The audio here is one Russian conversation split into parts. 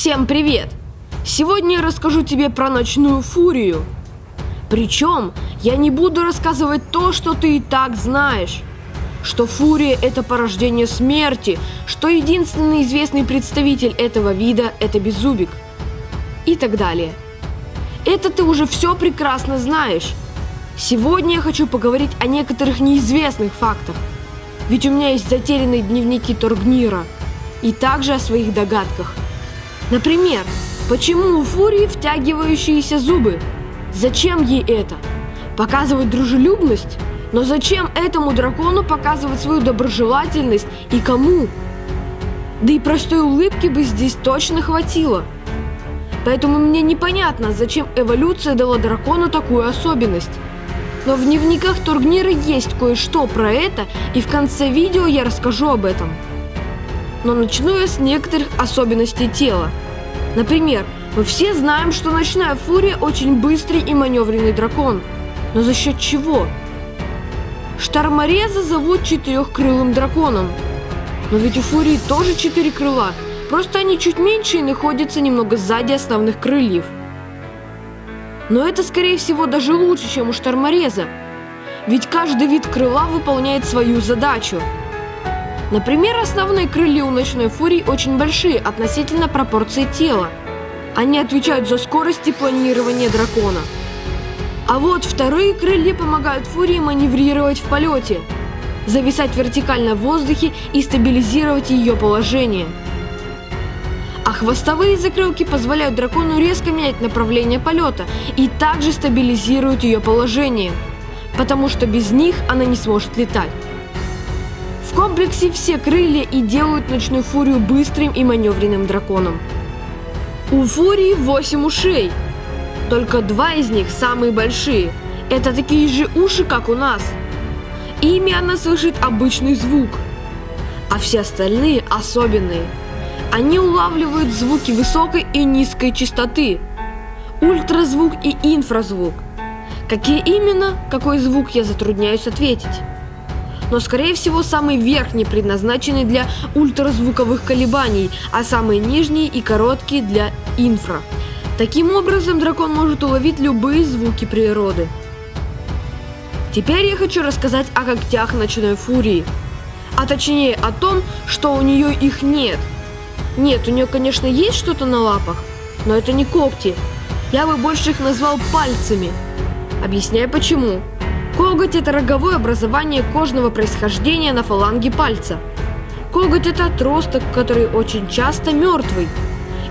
Всем привет! Сегодня я расскажу тебе про ночную фурию. Причем я не буду рассказывать то, что ты и так знаешь. Что фурия – это порождение смерти, что единственный известный представитель этого вида – это беззубик. И так далее. Это ты уже все прекрасно знаешь. Сегодня я хочу поговорить о некоторых неизвестных фактах. Ведь у меня есть затерянные дневники Торгнира. И также о своих догадках. Например, почему у фурии втягивающиеся зубы? Зачем ей это? Показывать дружелюбность? Но зачем этому дракону показывать свою доброжелательность и кому? Да и простой улыбки бы здесь точно хватило. Поэтому мне непонятно, зачем эволюция дала дракону такую особенность. Но в дневниках Торгнира есть кое-что про это, и в конце видео я расскажу об этом. Но начну я с некоторых особенностей тела. Например, мы все знаем, что ночная фурия очень быстрый и маневренный дракон. Но за счет чего? Штормореза зовут четырехкрылым драконом. Но ведь у фурии тоже 4 крыла, просто они чуть меньше и находятся немного сзади основных крыльев. Но это, скорее всего, даже лучше, чем у штормореза. Ведь каждый вид крыла выполняет свою задачу. Например, основные крылья у ночной фурии очень большие относительно пропорции тела. Они отвечают за скорость и планирование дракона. А вот вторые крылья помогают фурии маневрировать в полете, зависать вертикально в воздухе и стабилизировать ее положение. А хвостовые закрылки позволяют дракону резко менять направление полета и также стабилизируют ее положение, потому что без них она не сможет летать. В комплексе все крылья и делают ночную фурию быстрым и маневренным драконом. У фурии 8 ушей. Только 2 из них самые большие. Это такие же уши, как у нас. Ими она слышит обычный звук. А все остальные особенные. Они улавливают звуки высокой и низкой частоты. Ультразвук и инфразвук. Какие именно, какой звук, я затрудняюсь ответить. Но, скорее всего, самый верхний предназначены для ультразвуковых колебаний, а самые нижние и короткие для инфра. Таким образом, дракон может уловить любые звуки природы. Теперь я хочу рассказать о когтях ночной фурии. А точнее о том, что у нее их нет. Нет, у нее, конечно, есть что-то на лапах, но это не когти. Я бы больше их назвал пальцами. Объясняю почему. Коготь – это роговое образование кожного происхождения на фаланге пальца. Коготь – это отросток, который очень часто мертвый.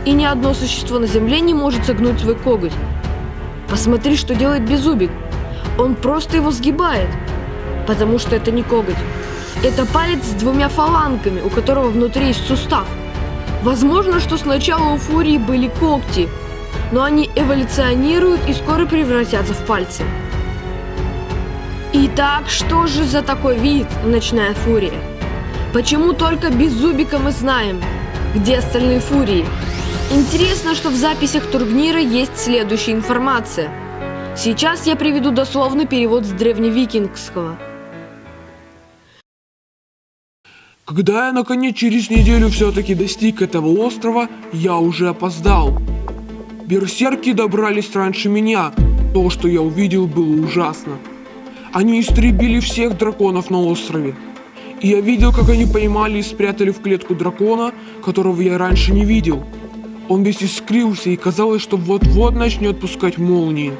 И ни одно существо на земле не может согнуть свой коготь. Посмотри, что делает беззубик. Он просто его сгибает, потому что это не коготь. Это палец с 2 фалангами, у которого внутри есть сустав. Возможно, что сначала у фурии были когти, но они эволюционируют и скоро превратятся в пальцы. Итак, что же за такой вид ночная фурия? Почему только беззубика мы знаем? Где остальные фурии? Интересно, что в записях Торгнира есть следующая информация. Сейчас я приведу дословный перевод с древневикингского. Когда я, наконец, через неделю все-таки достиг этого острова, я уже опоздал. Берсерки добрались раньше меня. То, что я увидел, было ужасно. Они истребили всех драконов на острове. И я видел, как они поймали и спрятали в клетку дракона, которого я раньше не видел. Он весь искрился, и казалось, что вот-вот начнет пускать молнии.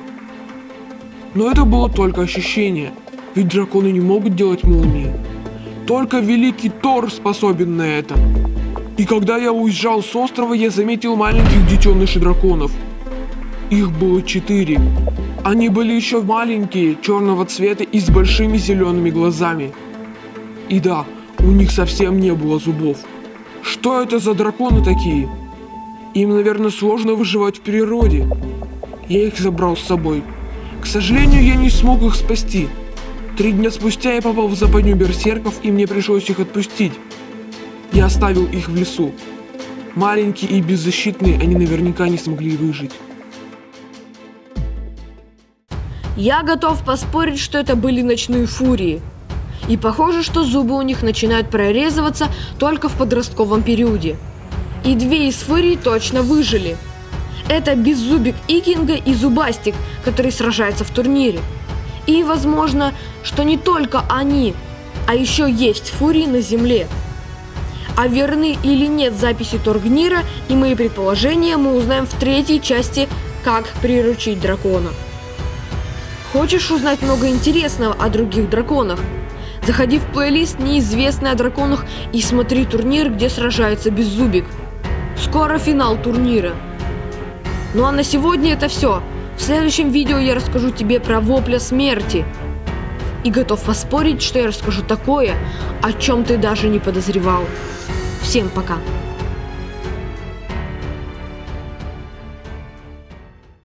Но это было только ощущение, ведь драконы не могут делать молнии. Только великий Тор способен на это. И когда я уезжал с острова, я заметил маленьких детенышей драконов. Их было 4. Они были еще маленькие, черного цвета и с большими зелеными глазами. И да, у них совсем не было зубов. Что это за драконы такие? Им, наверное, сложно выживать в природе. Я их забрал с собой. К сожалению, я не смог их спасти. 3 дня спустя я попал в западню берсерков, и мне пришлось их отпустить. Я оставил их в лесу. Маленькие и беззащитные, они наверняка не смогли выжить. Я готов поспорить, что это были ночные фурии. И похоже, что зубы у них начинают прорезываться только в подростковом периоде. И 2 из Фурии точно выжили. Это Беззубик Икинга и Зубастик, которые сражаются в турнире. И возможно, что не только они, а еще есть Фурии на Земле. А верны или нет записи турнира и мои предположения мы узнаем в 3-й части «Как приручить дракона». Хочешь узнать много интересного о других драконах? Заходи в плейлист «Неизвестные о драконах» и смотри турнир, где сражается Беззубик. Скоро финал турнира. Ну а на сегодня это все. В следующем видео я расскажу тебе про вопля смерти. И готов поспорить, что я расскажу такое, о чем ты даже не подозревал. Всем пока.